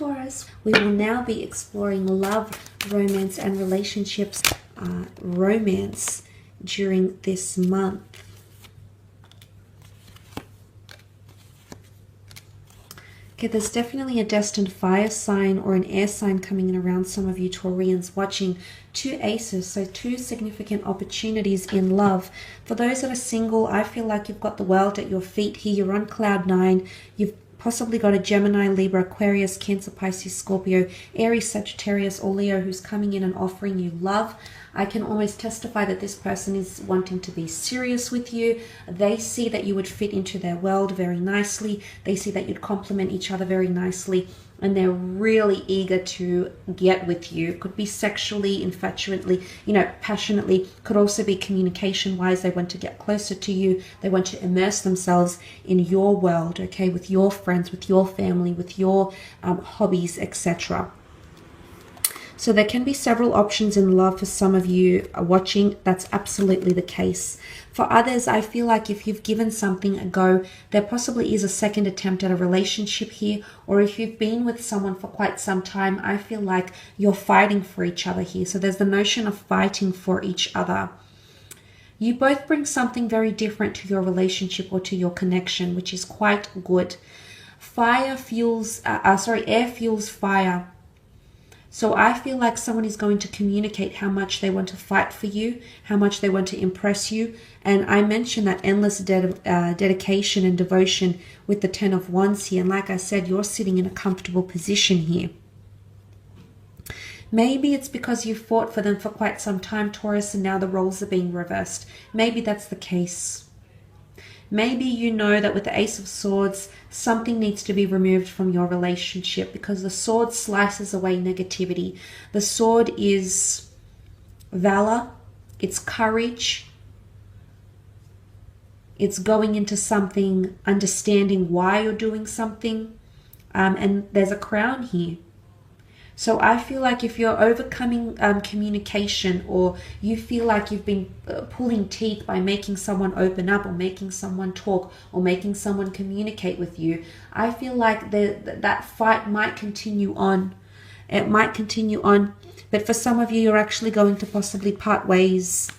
Taurus. We will now be exploring love, romance, and relationships, romance during this month. Okay, there's definitely a destined fire sign or an air sign coming in around some of you Taurians watching. Two aces, so two significant opportunities in love. For those that are single, I feel like you've got the world at your feet here. You're on cloud nine. You've possibly got a Gemini, Libra, Aquarius, Cancer, Pisces, Scorpio, Aries, Sagittarius, or Leo who's coming in and offering you love. I can almost testify that this person is wanting to be serious with you. They see that you would fit into their world very nicely. They see that you'd complement each other very nicely. And they're really eager to get with you. Could be sexually, infatuately, passionately. Could also be communication-wise. They want to get closer to you. They want to immerse themselves in your world, okay, with your friends, with your family, with your hobbies, etc. So there can be several options in love for some of you watching. That's absolutely the case. For others, I feel like if you've given something a go, there possibly is a second attempt at a relationship here. Or if you've been with someone for quite some time, I feel like you're fighting for each other here. So there's the notion of fighting for each other. You both bring something very different to your relationship or to your connection, which is quite good. Air fuels fire. So I feel like someone is going to communicate how much they want to fight for you, how much they want to impress you. And I mentioned that endless dedication and devotion with the Ten of Wands here. And like I said, you're sitting in a comfortable position here. Maybe it's because you fought for them for quite some time, Taurus, and now the roles are being reversed. Maybe that's the case. Maybe you know that with the Ace of Swords, something needs to be removed from your relationship because the sword slices away negativity. The sword is valor, it's courage, it's going into something, understanding why you're doing something, and there's a crown here. So I feel like if you're overcoming communication, or you feel like you've been pulling teeth by making someone open up or making someone talk or making someone communicate with you, I feel like that fight might continue on. It might continue on. But for some of you, you're actually going to possibly part ways.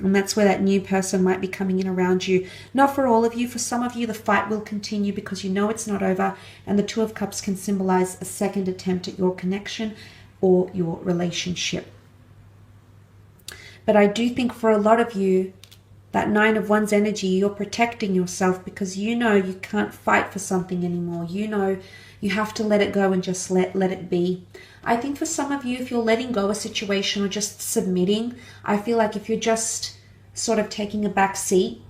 And that's where that new person might be coming in around you. Not for all of you. For some of you, the fight will continue because you know it's not over. And the Two of Cups can symbolize a second attempt at your connection or your relationship. But I do think for a lot of you, that Nine of Wands energy, you're protecting yourself because you know you can't fight for something anymore. You know you have to let it go and just let it be. I think for some of you, if you're letting go of a situation or just submitting, I feel like if you're just sort of taking a back seat,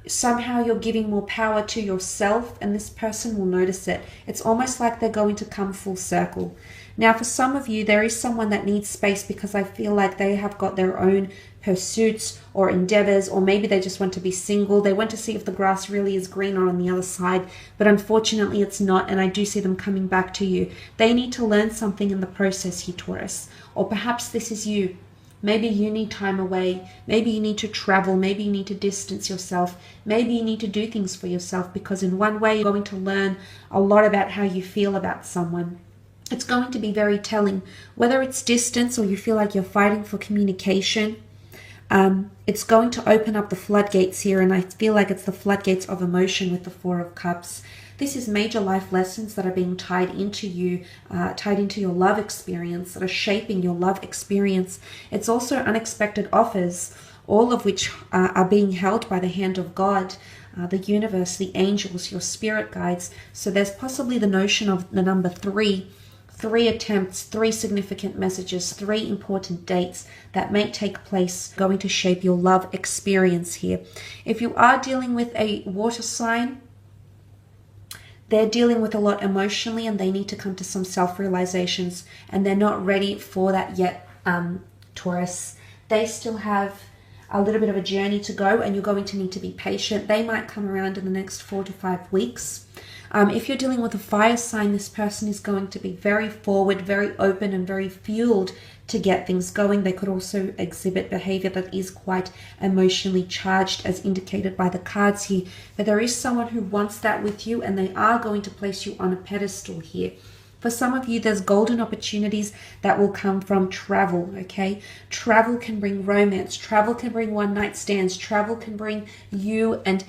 somehow you're giving more power to yourself and this person will notice it. It's almost like they're going to come full circle. Now, for some of you, there is someone that needs space because I feel like they have got their own pursuits or endeavors, or maybe they just want to be single. They want to see if the grass really is greener on the other side, but unfortunately it's not, and I do see them coming back to you. They need to learn something in the process here, Taurus. Or perhaps this is you. Maybe you need time away. Maybe you need to travel. Maybe you need to distance yourself. Maybe you need to do things for yourself because in one way you're going to learn a lot about how you feel about someone. It's going to be very telling. Whether it's distance or you feel like you're fighting for communication, it's going to open up the floodgates here, and I feel like it's the floodgates of emotion with the Four of Cups. This is major life lessons that are being tied into you, tied into your love experience, that are shaping your love experience. It's also unexpected offers, all of which are being held by the hand of God, the universe, the angels, your spirit guides. So there's possibly the notion of the number 3. 3 attempts, 3 significant messages, 3 important dates that may take place, going to shape your love experience here. If you are dealing with a water sign, they're dealing with a lot emotionally and they need to come to some self-realizations, and they're not ready for that yet, Taurus. They still have a little bit of a journey to go and you're going to need to be patient. They might come around in the next 4 to 5 weeks. If you're dealing with a fire sign, this person is going to be very forward, very open, and very fueled to get things going. They could also exhibit behavior that is quite emotionally charged, as indicated by the cards here. But there is someone who wants that with you, and they are going to place you on a pedestal here. For some of you, there's golden opportunities that will come from travel, okay? Travel can bring romance. Travel can bring one-night stands. Travel can bring you and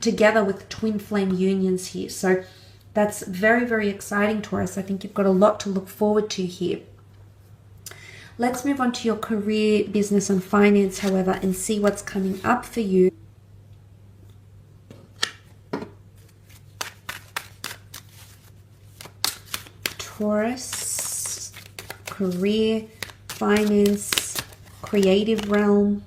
together with twin flame unions here. So that's very, very exciting, Taurus. I think you've got a lot to look forward to here. Let's move on to your career, business, and finance, however, and see what's coming up for you. Taurus, career, finance, creative realm.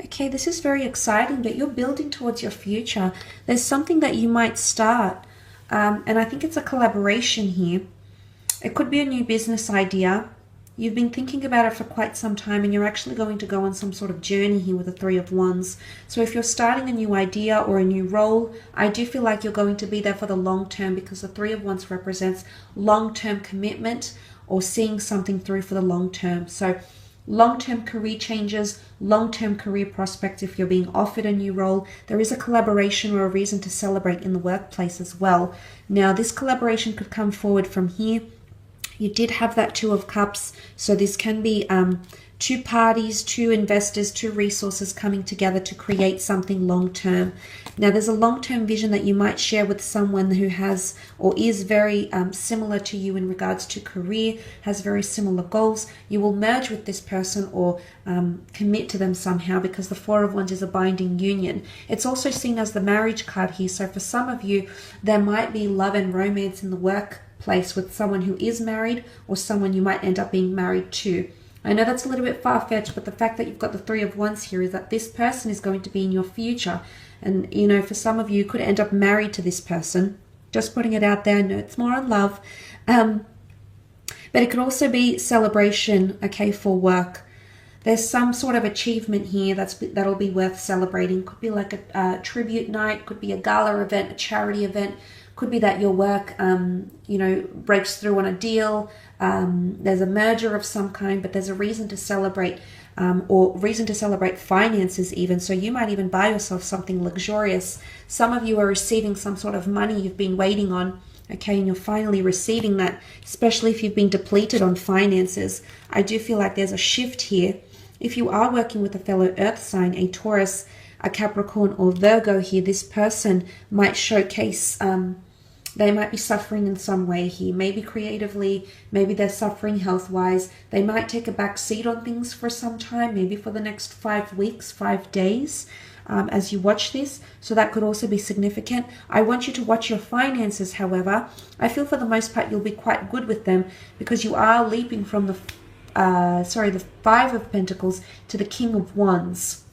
Okay, this is very exciting, but you're building towards your future. There's something that you might start, and I think it's a collaboration here. It could be a new business idea. You've been thinking about it for quite some time, and you're actually going to go on some sort of journey here with the Three of Wands. So if you're starting a new idea or a new role, I do feel like you're going to be there for the long term, because the Three of Wands represents long-term commitment or seeing something through for the long term. So long-term career changes, long-term career prospects. If you're being offered a new role, there is a collaboration or a reason to celebrate in the workplace as well. Now, this collaboration could come forward from here. You did have that Two of Cups, so this can be two parties, two investors, two resources coming together to create something long-term. Now, there's a long-term vision that you might share with someone who has or is very similar to you in regards to career, has very similar goals. You will merge with this person or commit to them somehow, because the Four of Wands is a binding union. It's also seen as the marriage card here. So for some of you, there might be love and romance in the workplace with someone who is married or someone you might end up being married to. I know that's a little bit far-fetched, but the fact that you've got the Three of Wands here is that this person is going to be in your future. And, you know, for some of you, could end up married to this person. Just putting it out there. I know it's more on love. But it could also be celebration, okay, for work. There's some sort of achievement here that'll be worth celebrating. Could be like a tribute night. Could be a gala event, a charity event. Could be that your work, you know, breaks through on a deal. There's a merger of some kind, but there's a reason to celebrate, or reason to celebrate finances even. So you might even buy yourself something luxurious. Some of you are receiving some sort of money you've been waiting on, okay, and you're finally receiving that, especially if you've been depleted on finances. I do feel like there's a shift here. If you are working with a fellow earth sign, a Taurus, a Capricorn, or Virgo here, this person might showcase they might be suffering in some way here, maybe creatively, maybe they're suffering health-wise. They might take a back seat on things for some time, maybe for the next 5 weeks, 5 days, as you watch this. So that could also be significant. I want you to watch your finances, however. I feel for the most part you'll be quite good with them, because you are leaping from the Five of Pentacles to the King of Wands.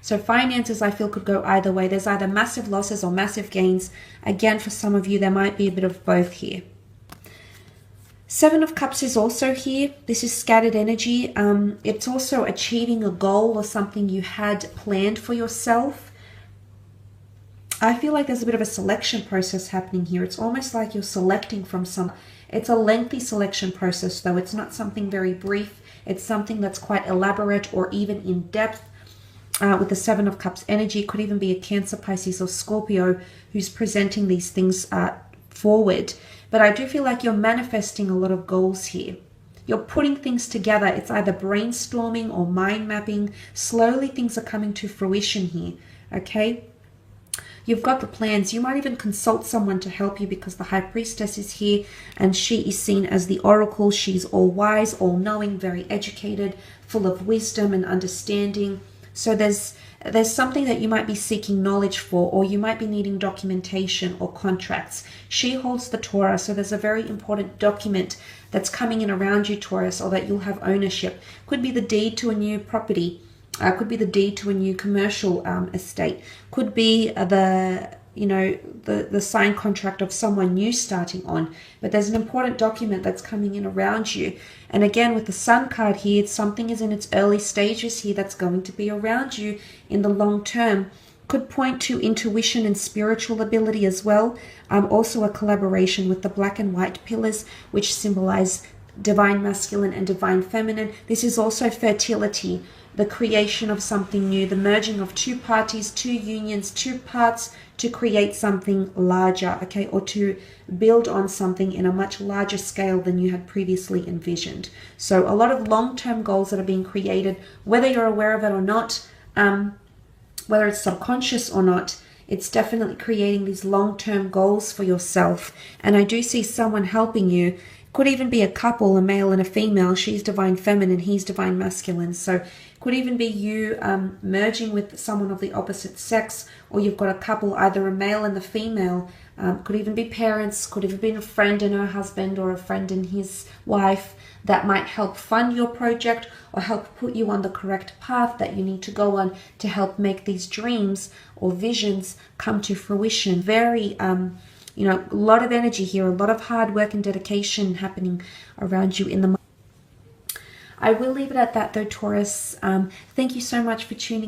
So finances, I feel, could go either way. There's either massive losses or massive gains. Again, for some of you, there might be a bit of both here. Seven of Cups is also here. This is scattered energy. It's also achieving a goal or something you had planned for yourself. I feel like there's a bit of a selection process happening here. It's almost like you're selecting from some... It's a lengthy selection process, though. It's not something very brief. It's something that's quite elaborate or even in depth. With the Seven of Cups energy, it could even be a Cancer, Pisces, or Scorpio who's presenting these things forward. But I do feel like you're manifesting a lot of goals here. You're putting things together. It's either brainstorming or mind mapping. Slowly things are coming to fruition here, okay? You've got the plans. You might even consult someone to help you, because the High Priestess is here and she is seen as the oracle. She's all wise, all knowing, very educated, full of wisdom and understanding. So there's something that you might be seeking knowledge for, or you might be needing documentation or contracts. She holds the Torah, so there's a very important document that's coming in around you, Taurus, or that you'll have ownership. Could be the deed to a new property. Could be the deed to a new commercial estate. Could be the you know, the signed contract of someone new starting on, but there's an important document that's coming in around you. And again, with the Sun card here, something is in its early stages here that's going to be around you in the long term. Could point to intuition and spiritual ability as well. Also a collaboration with the black and white pillars, which symbolize divine masculine and divine feminine. This is also fertility, the creation of something new, the merging of two parties, two unions, two parts to create something larger, okay, or to build on something in a much larger scale than you had previously envisioned. So a lot of long-term goals that are being created, whether you're aware of it or not, whether it's subconscious or not, it's definitely creating these long-term goals for yourself. And I do see someone helping you. Could even be a couple, a male and a female. She's divine feminine, he's divine masculine. So could even be you merging with someone of the opposite sex, or you've got a couple, either a male and the female. Could even be parents, could even be a friend and her husband, or a friend and his wife, that might help fund your project or help put you on the correct path that you need to go on to help make these dreams or visions come to fruition. Very you know, a lot of energy here, a lot of hard work and dedication happening around you in the. I will leave it at that though, Taurus. Thank you so much for tuning